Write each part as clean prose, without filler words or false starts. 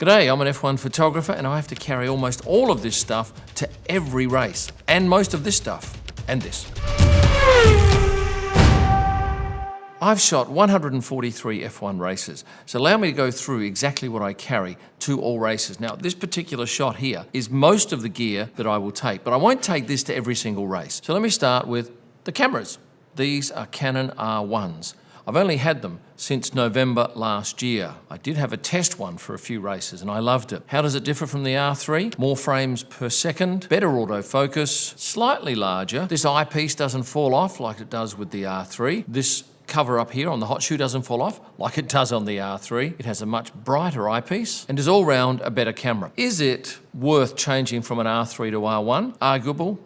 G'day, I'm an F1 photographer and I have to carry almost all of this stuff to every race. And most of this stuff. And this. I've shot 143 F1 races, so allow me to go through exactly what I carry to all races. Now, this particular shot here is most of the gear that I will take, but I won't take this to every single race. So let me start with the cameras. These are Canon R1s. I've only had them since November last year. I did have a test one for a few races and I loved it. How does it differ from the R3? More frames per second, better autofocus, slightly larger. This eyepiece doesn't fall off like it does with the R3. This cover up here on the hot shoe doesn't fall off like it does on the R3. It has a much brighter eyepiece and is all round a better camera. Is it worth changing from an R3 to R1? Arguable.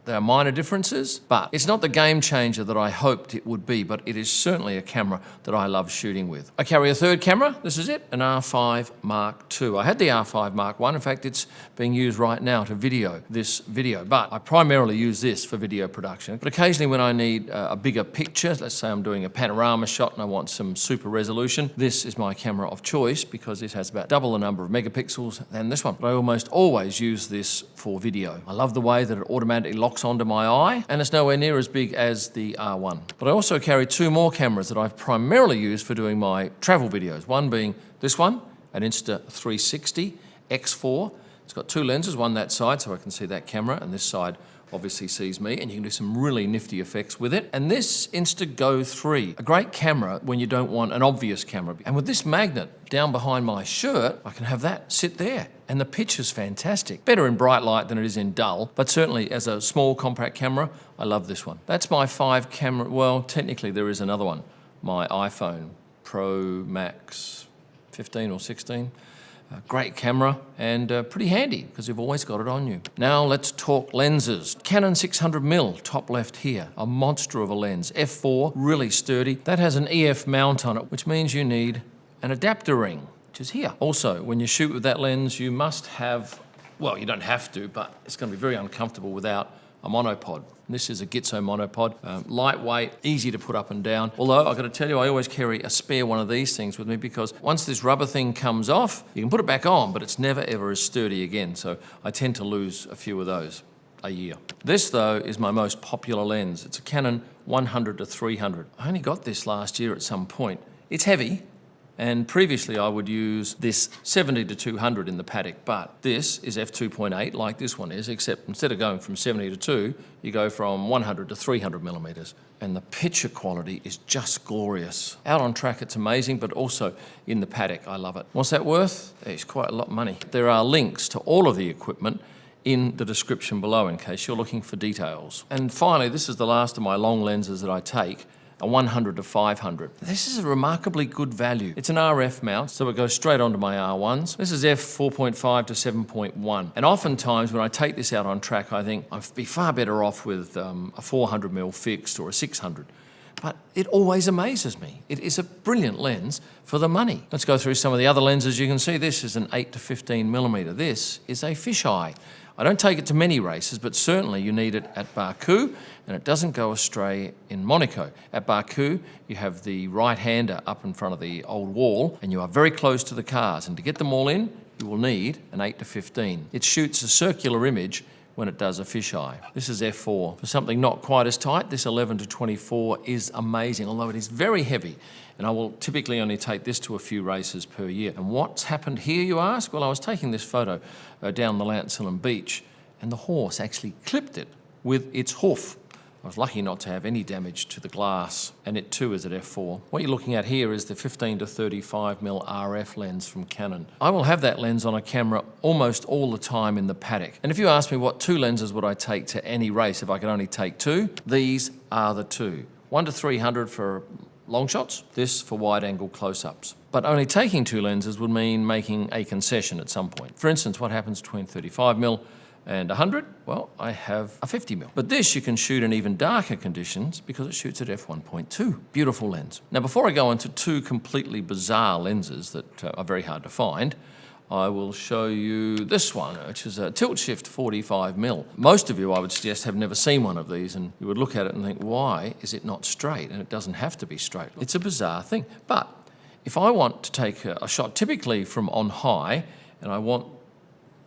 There are minor differences, but it's not the game changer that I hoped it would be, but it is certainly a camera that I love shooting with. I carry a third camera, this is it, an R5 Mark II. I had the R5 Mark I, in fact it's being used right now to video this video, but I primarily use this for video production. But occasionally when I need a bigger picture, let's say I'm doing a panorama shot and I want some super resolution, this is my camera of choice because it has about double the number of megapixels than this one. But I almost always use this for video. I love the way that it automatically locks onto my eye, and it's nowhere near as big as the R1. But I also carry two more cameras that I've primarily used for doing my travel videos. One being this one, an Insta360 X4. It's got two lenses, one that side so I can see that camera, and this side obviously sees me, and you can do some really nifty effects with it. And this Insta-Go 3, a great camera when you don't want an obvious camera. And with this magnet down behind my shirt, I can have that sit there. And the picture's fantastic. Better in bright light than it is in dull, but certainly as a small compact camera, I love this one. That's my 5 camera, well, technically there is another one. My iPhone Pro Max 15 or 16. Great camera and pretty handy because you've always got it on you. Now let's talk lenses. Canon 600mm, top left here, a monster of a lens. F4, really sturdy. That has an EF mount on it, which means you need an adapter ring, which is here. Also, when you shoot with that lens, you must have, well, you don't have to, but it's going to be very uncomfortable without a monopod. This is a Gitzo monopod, lightweight, easy to put up and down. Although I've got to tell you, I always carry a spare one of these things with me because once this rubber thing comes off, you can put it back on, but it's never ever as sturdy again. So I tend to lose a few of those a year. This though is my most popular lens. It's a Canon 100-300. I only got this last year at some point. It's heavy. And previously I would use this 70-200 in the paddock, but this is f2.8 like this one is, except instead of going from 70 to 2, you go from 100 to 300 millimeters. And the picture quality is just glorious. Out on track it's amazing, but also in the paddock I love it. What's that worth? It's quite a lot of money. There are links to all of the equipment in the description below in case you're looking for details. And finally, this is the last of my long lenses that I take. A 100-500. This is a remarkably good value. It's an RF mount, so it goes straight onto my R1s. This is f4.5 to 7.1. And oftentimes when I take this out on track, I think I'd be far better off with a 400mm fixed or a 600. But it always amazes me. It is a brilliant lens for the money. Let's go through some of the other lenses. You can see this is an 8-15mm. This is a fisheye. I don't take it to many races, but certainly you need it at Baku, and it doesn't go astray in Monaco. At Baku, you have the right-hander up in front of the old wall, and you are very close to the cars, and to get them all in, you will need an 8-15. It shoots a circular image when it does a fisheye. This is f4. For something not quite as tight, this 11-24 is amazing, although it is very heavy. And I will typically only take this to a few races per year. And what's happened here, you ask? Well, I was taking this photo down the Lantsalon beach, and the horse actually clipped it with its hoof. I was lucky not to have any damage to the glass, and it too is at f4. What you're looking at here is the 15-35mm RF lens from Canon. I will have that lens on a camera almost all the time in the paddock. And if you ask me what 2 lenses would I take to any race if I could only take 2, these are the 2. 1-300 for long shots, this for wide-angle close-ups. But only taking 2 lenses would mean making a concession at some point. For instance, what happens between 35mm and 100, well, I have a 50mm. But this you can shoot in even darker conditions because it shoots at f1.2. Beautiful lens. Now, before I go into 2 completely bizarre lenses that are very hard to find, I will show you this one, which is a tilt shift 45mm. Most of you, I would suggest, have never seen one of these, and you would look at it and think, why is it not straight? And it doesn't have to be straight. It's a bizarre thing. But if I want to take a shot typically from on high and I want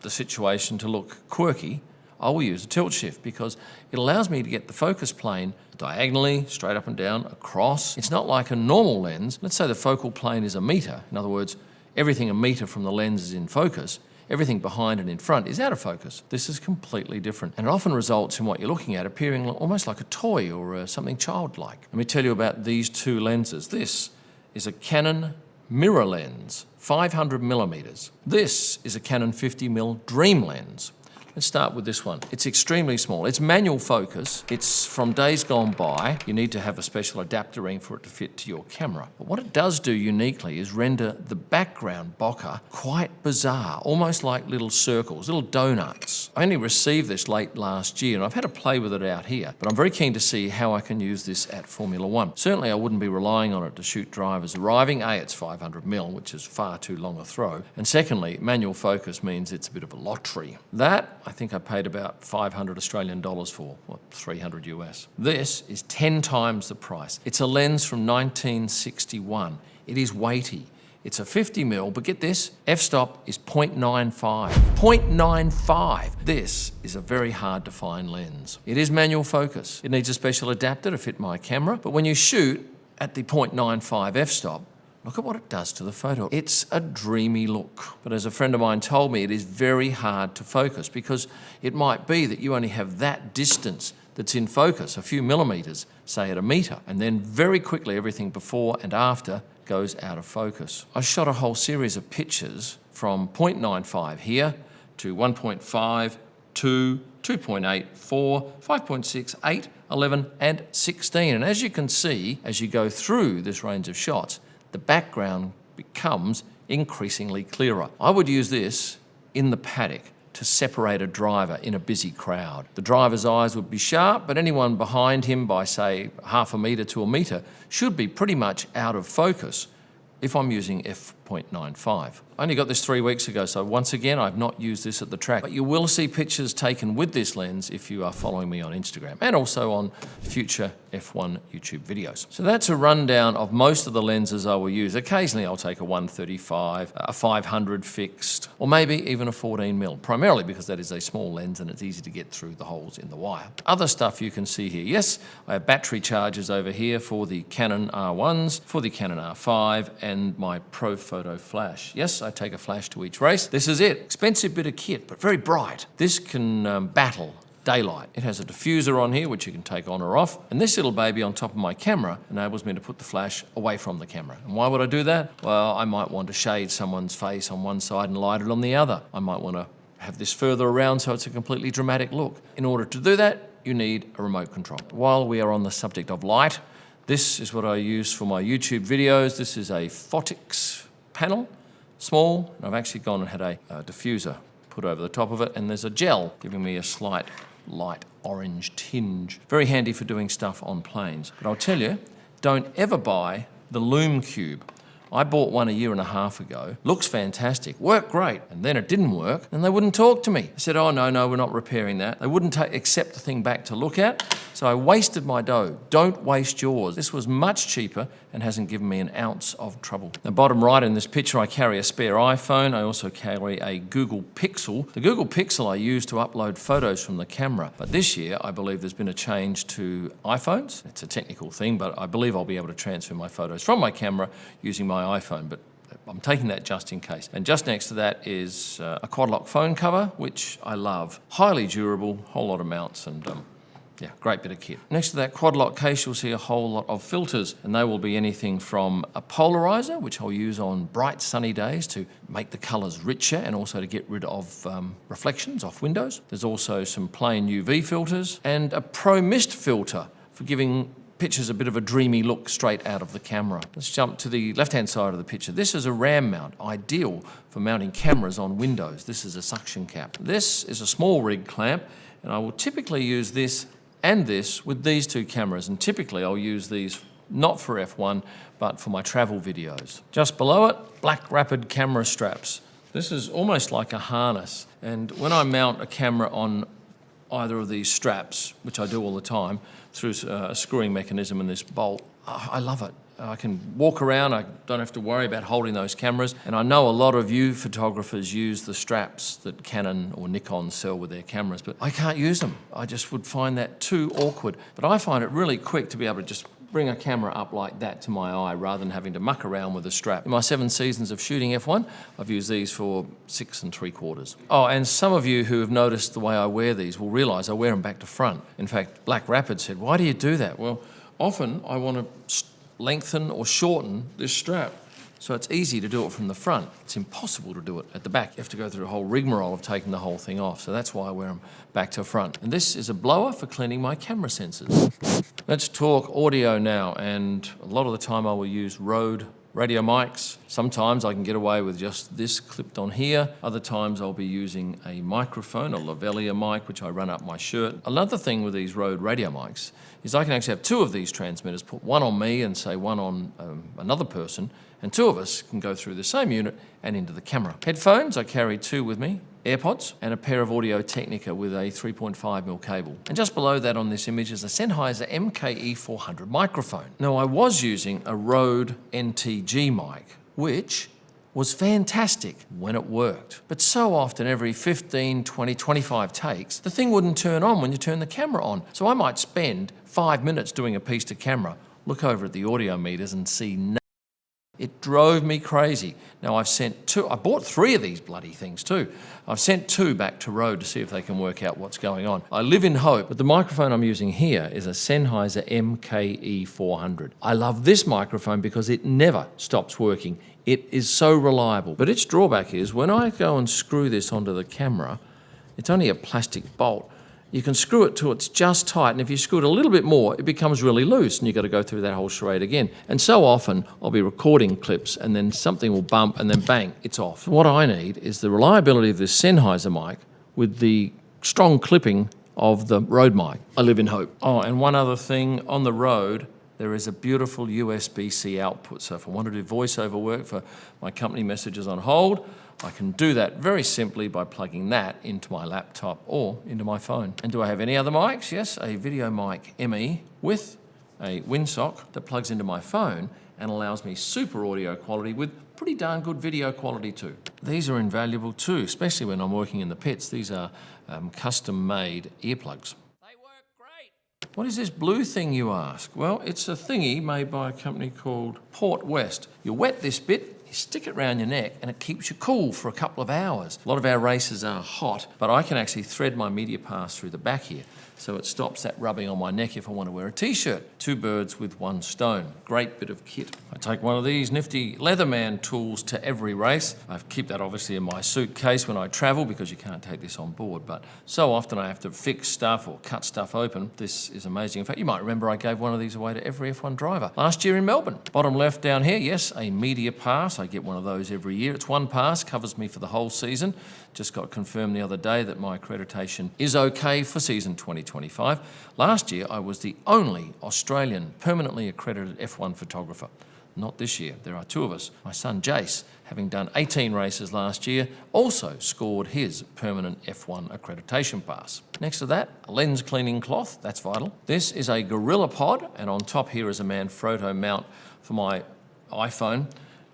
the situation to look quirky, I will use a tilt shift because it allows me to get the focus plane diagonally, straight up and down, across. It's not like a normal lens. Let's say the focal plane is a meter. In other words, everything a meter from the lens is in focus. Everything behind and in front is out of focus. This is completely different, and it often results in what you're looking at appearing almost like a toy or something childlike. Let me tell you about these two lenses. This is a Canon mirror lens, 500 millimeters. This is a Canon 50mm dream lens. Let's start with this one. It's extremely small. It's manual focus. It's from days gone by. You need to have a special adapter ring for it to fit to your camera. But what it does do uniquely is render the background bokeh quite bizarre, almost like little circles, little donuts. I only received this late last year and I've had to play with it out here, but I'm very keen to see how I can use this at Formula One. Certainly I wouldn't be relying on it to shoot drivers arriving. A, it's 500mm, which is far too long a throw. And secondly, manual focus means it's a bit of a lottery. That I think I paid about 500 Australian dollars for, what, 300 US. This is 10 times the price. It's a lens from 1961. It is weighty. It's a 50mm, but get this, f-stop is 0.95. 0.95! This is a very hard to find lens. It is manual focus. It needs a special adapter to fit my camera, but when you shoot at the 0.95 f-stop, look at what it does to the photo. It's a dreamy look. But as a friend of mine told me, it is very hard to focus because it might be that you only have that distance that's in focus, a few millimeters, say at a meter, and then very quickly everything before and after goes out of focus. I shot a whole series of pictures from 0.95 here to 1.5, 2, 2.8, 4, 5.6, 8, 11, and 16. And as you can see, as you go through this range of shots, the background becomes increasingly clearer. I would use this in the paddock to separate a driver in a busy crowd. The driver's eyes would be sharp, but anyone behind him by, say, half a metre to a metre should be pretty much out of focus if I'm using f.95. I only got this 3 weeks ago, so once again, I've not used this at the track. But you will see pictures taken with this lens if you are following me on Instagram and also on future F1 YouTube videos. So that's a rundown of most of the lenses I will use. Occasionally I'll take a 135, a 500 fixed, or maybe even a 14mm, primarily because that is a small lens and it's easy to get through the holes in the wire. Other stuff you can see here. Yes, I have battery chargers over here for the Canon R1s, for the Canon R5, and my Pro Photo flash. Yes, I take a flash to each race. This is it. Expensive bit of kit, but very bright. This can battle daylight. It has a diffuser on here, which you can take on or off. And this little baby on top of my camera enables me to put the flash away from the camera. And why would I do that? Well, I might want to shade someone's face on one side and light it on the other. I might want to have this further around so it's a completely dramatic look. In order to do that, you need a remote control. While we are on the subject of light, this is what I use for my YouTube videos. This is a Photix panel, small, and I've actually gone and had a diffuser put over the top of it, and there's a gel giving me a slight light orange tinge. Very handy for doing stuff on planes. But I'll tell you, don't ever buy the Lume Cube. I bought one 1.5 years ago. Looks fantastic, worked great, and then it didn't work, and they wouldn't talk to me. I said, oh, no, we're not repairing that. They wouldn't accept the thing back to look at, so I wasted my dough. Don't waste yours. This was much cheaper and hasn't given me an ounce of trouble. Now, bottom right in this picture, I carry a spare iPhone. I also carry a Google Pixel. The Google Pixel I use to upload photos from the camera, but this year, I believe there's been a change to iPhones. It's a technical thing, but I believe I'll be able to transfer my photos from my camera using my iPhone, but I'm taking that just in case. And just next to that is a quad lock phone cover, which I love. Highly durable, whole lot of mounts, and yeah, great bit of kit. Next to that quad lock case, you'll see a whole lot of filters, and they will be anything from a polarizer, which I'll use on bright sunny days to make the colours richer and also to get rid of reflections off windows. There's also some plain UV filters and a Pro Mist filter for giving pictures a bit of a dreamy look straight out of the camera. Let's jump to the left-hand side of the picture. This is a RAM mount, ideal for mounting cameras on windows. This is a suction cap. This is a small rig clamp, and I will typically use this and this with these two cameras, and typically I'll use these not for F1, but for my travel videos. Just below it, black rapid camera straps. This is almost like a harness, and when I mount a camera on either of these straps, which I do all the time, through a screwing mechanism and this bolt, I love it. I can walk around, I don't have to worry about holding those cameras. And I know a lot of you photographers use the straps that Canon or Nikon sell with their cameras, but I can't use them. I just would find that too awkward. But I find it really quick to be able to just bring a camera up like that to my eye rather than having to muck around with a strap. In my 7 seasons of shooting F1, I've used these for 6 3/4. Oh, and some of you who have noticed the way I wear these will realise I wear them back to front. In fact, Black Rapid said, "Why do you do that?" Well, often I want to lengthen or shorten this strap. So it's easy to do it from the front. It's impossible to do it at the back. You have to go through a whole rigmarole of taking the whole thing off. So that's why I wear them back to front. And this is a blower for cleaning my camera sensors. Let's talk audio now. And a lot of the time I will use Rode radio mics. Sometimes I can get away with just this clipped on here. Other times I'll be using a microphone, a lavalier mic, which I run up my shirt. Another thing with these Rode radio mics is I can actually have 2 of these transmitters, put one on me and say one on another person, and 2 of us can go through the same unit and into the camera. Headphones, I carry 2 with me, AirPods, and a pair of Audio-Technica with a 3.5mm cable. And just below that on this image is a Sennheiser MKE 400 microphone. Now I was using a Rode NTG mic, which was fantastic when it worked. But so often, every 15, 20, 25 takes, the thing wouldn't turn on when you turn the camera on. So I might spend 5 minutes doing a piece to camera, look over at the audio meters and see nothing. It drove me crazy. Now I've sent 2, I bought 3 of these bloody things too. I've sent 2 back to Rode to see if they can work out what's going on. I live in hope, but the microphone I'm using here is a Sennheiser MKE 400. I love this microphone because it never stops working. It is so reliable. But its drawback is when I go and screw this onto the camera, it's only a plastic bolt. You can screw it till it's just tight, and if you screw it a little bit more, it becomes really loose, and you've got to go through that whole charade again. And so often, I'll be recording clips, and then something will bump, and then bang, it's off. What I need is the reliability of this Sennheiser mic with the strong clipping of the Rode mic. I live in hope. Oh, and one other thing, on the Rode, there is a beautiful USB-C output. So if I want to do voiceover work for my company messages on hold, I can do that very simply by plugging that into my laptop or into my phone. And do I have any other mics? Yes, a Video Mic ME with a windsock that plugs into my phone and allows me super audio quality with pretty darn good video quality too. These are invaluable too, especially when I'm working in the pits. These are custom-made earplugs. What is this blue thing, you ask? Well, it's a thingy made by a company called Port West. You wet this bit, you stick it around your neck, and it keeps you cool for a couple of hours. A lot of our races are hot, but I can actually thread my media pass through the back here, so it stops that rubbing on my neck if I want to wear a t-shirt. 2 birds with 1 stone. Great bit of kit. I take one of these nifty Leatherman tools to every race. I keep that obviously in my suitcase when I travel because you can't take this on board, but so often I have to fix stuff or cut stuff open. This is amazing. In fact, you might remember I gave one of these away to every F1 driver last year in Melbourne. Bottom left down here, yes, a media pass. I get one of those every year. It's 1 pass, covers me for the whole season. Just got confirmed the other day that my accreditation is okay for season 2025. Last year, I was the only Australian permanently accredited F1 photographer. Not this year. There are 2 of us. My son Jace, having done 18 races last year, also scored his permanent F1 accreditation pass. Next to that, a lens cleaning cloth. That's vital. This is a Gorilla Pod, and on top here is a Manfrotto mount for my iPhone,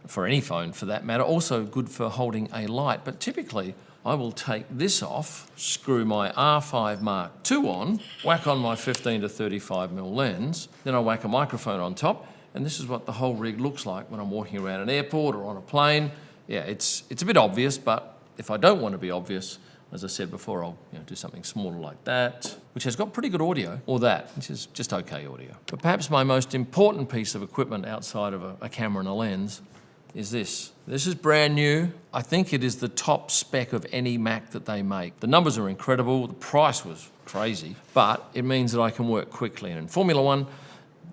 for any phone for that matter. Also good for holding a light, but typically I will take this off, screw my R5 Mark II on, whack on my 15 to 35mm lens, then I whack a microphone on top, and this is what the whole rig looks like when I'm walking around an airport or on a plane. Yeah, it's a bit obvious, but if I don't want to be obvious, as I said before, I'll do something smaller like that, which has got pretty good audio, or that, which is just okay audio. But perhaps my most important piece of equipment outside of a camera and a lens is this. This is brand new. I think it is the top spec of any Mac that they make. The numbers are incredible. The price was crazy, but it means that I can work quickly. And in Formula One,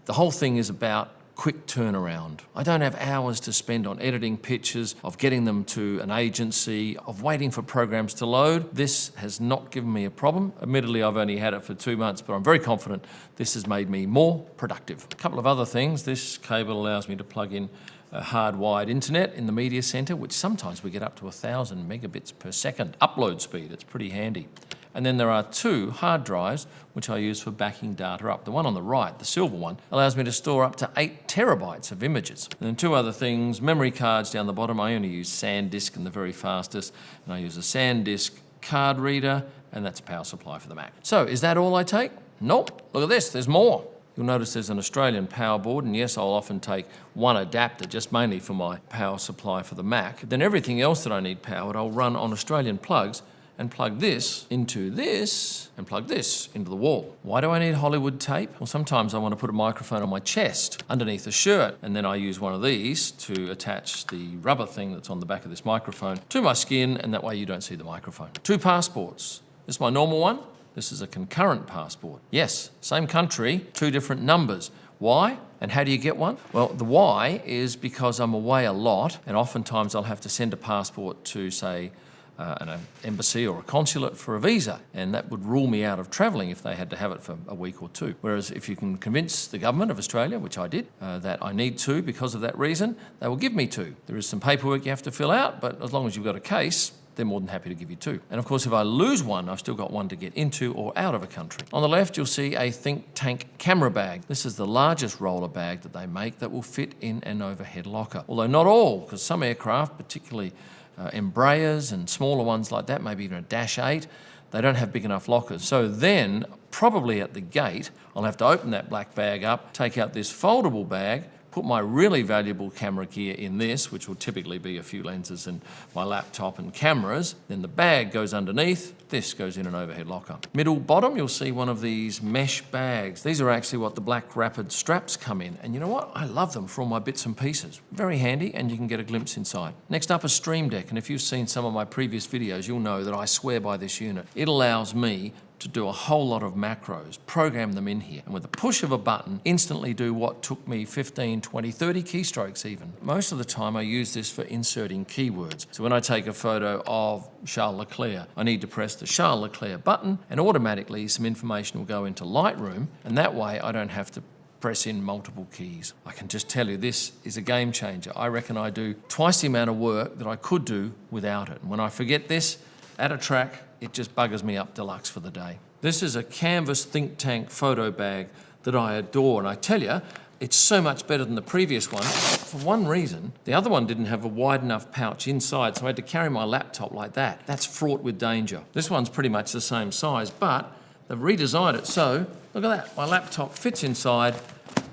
the whole thing is about quick turnaround. I don't have hours to spend on editing pictures, of getting them to an agency, of waiting for programs to load. This has not given me a problem. Admittedly, I've only had it for 2 months, but I'm very confident this has made me more productive. A couple of other things. This cable allows me to plug in a hardwired internet in the media center, which sometimes we get up to 1,000 megabits per second upload speed. It's pretty handy. And then there are 2 hard drives, which I use for backing data up. The one on the right, the silver one, allows me to store up to 8 terabytes of images. And then 2 other things, memory cards down the bottom. I only use Sandisk and the very fastest, and I use a Sandisk card reader, and that's a power supply for the Mac. So is that all I take? Nope. Look at this, there's more. You'll notice there's an Australian power board, and yes, I'll often take one adapter, just mainly for my power supply for the Mac. Then everything else that I need powered, I'll run on Australian plugs and plug this into this and plug this into the wall. Why do I need Hollywood tape? Well, sometimes I want to put a microphone on my chest underneath a shirt, and then I use one of these to attach the rubber thing that's on the back of this microphone to my skin, and that way you don't see the microphone. 2 passports. This is my normal one. This is a concurrent passport. Yes, same country, 2 different numbers. Why? And how do you get one? Well, the why is because I'm away a lot, and oftentimes I'll have to send a passport to, say, an embassy or a consulate for a visa, and that would rule me out of travelling if they had to have it for a week or 2. Whereas if you can convince the government of Australia, which I did, that I need 2 because of that reason, they will give me 2. There is some paperwork you have to fill out, but as long as you've got a case, they're more than happy to give you 2. And of course, if I lose one, I've still got one to get into or out of a country. On the left, you'll see a Think Tank camera bag. This is the largest roller bag that they make that will fit in an overhead locker. Although not all, because some aircraft, particularly Embraers and smaller ones like that, maybe even a Dash 8, they don't have big enough lockers. So then, probably at the gate, I'll have to open that black bag up, take out this foldable bag, put my really valuable camera gear in this, which will typically be a few lenses and my laptop and cameras. Then the bag goes underneath. This goes in an overhead locker. Middle bottom, you'll see one of these mesh bags. These are actually what the black rapid straps come in. And you know what? I love them for all my bits and pieces. Very handy, and you can get a glimpse inside. Next up, a Stream Deck. And if you've seen some of my previous videos, you'll know that I swear by this unit. It allows me to do a whole lot of macros, program them in here, and with the push of a button, instantly do what took me 15, 20, 30 keystrokes even. Most of the time I use this for inserting keywords. So when I take a photo of Charles Leclerc, I need to press the Charles Leclerc button, and automatically some information will go into Lightroom, and that way I don't have to press in multiple keys. I can just tell you this is a game changer. I reckon I do twice the amount of work that I could do without it. And when I forget this, at a track, it just buggers me up deluxe for the day. This is a canvas Think Tank photo bag that I adore, and I tell you, it's so much better than the previous one for one reason. The other one didn't have a wide enough pouch inside, so I had to carry my laptop like that. That's fraught with danger. This one's pretty much the same size, but they've redesigned it so, look at that, my laptop fits inside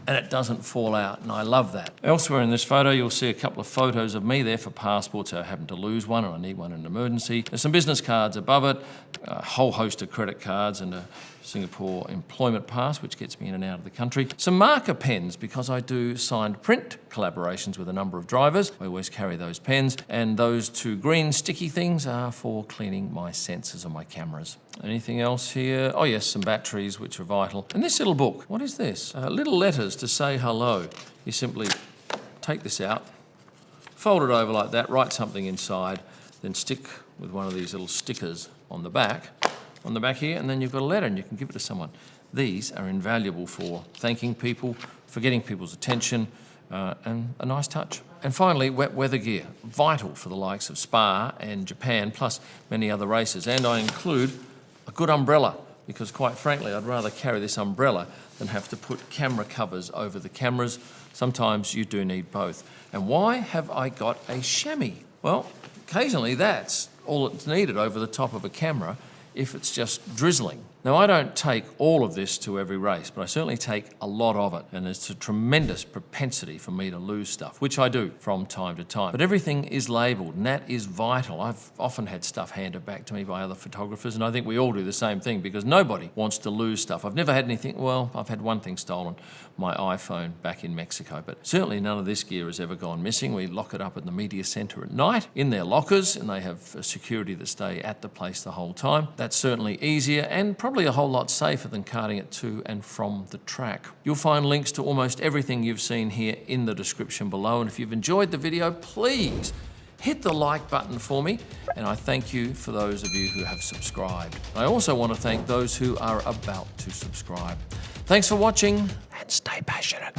and it doesn't fall out, and I love that. Elsewhere in this photo, you'll see a couple of photos of me there for passports. I happen to lose one and I need one in an emergency. There's some business cards above it, a whole host of credit cards, and a Singapore employment pass, which gets me in and out of the country. Some marker pens, because I do signed print collaborations with a number of drivers. I always carry those pens. And those 2 green sticky things are for cleaning my sensors on my cameras. Anything else here? Oh yes, some batteries, which are vital. And this little book, what is this? Little letters to say hello. You simply take this out, fold it over like that, write something inside, then stick with one of these little stickers on the back here, and then you've got a letter and you can give it to someone. These are invaluable for thanking people, for getting people's attention, and a nice touch. And finally, wet weather gear, vital for the likes of Spa and Japan, plus many other races. And I include a good umbrella, because quite frankly, I'd rather carry this umbrella than have to put camera covers over the cameras. Sometimes you do need both. And why have I got a chamois? Well, occasionally that's all that's needed over the top of a camera if it's just drizzling. Now, I don't take all of this to every race, but I certainly take a lot of it, and there's a tremendous propensity for me to lose stuff, which I do from time to time. But everything is labelled, and that is vital. I've often had stuff handed back to me by other photographers, and I think we all do the same thing, because nobody wants to lose stuff. I've never had anything, well, I've had one thing stolen, my iPhone back in Mexico, but certainly none of this gear has ever gone missing. We lock it up at the media centre at night in their lockers, and they have security that stay at the place the whole time. That's certainly easier and probably a whole lot safer than carting it to and from the track. You'll find links to almost everything you've seen here in the description below, and if you've enjoyed the video, please hit the like button for me, and I thank you for those of you who have subscribed. I also want to thank those who are about to subscribe. Thanks for watching, and stay passionate.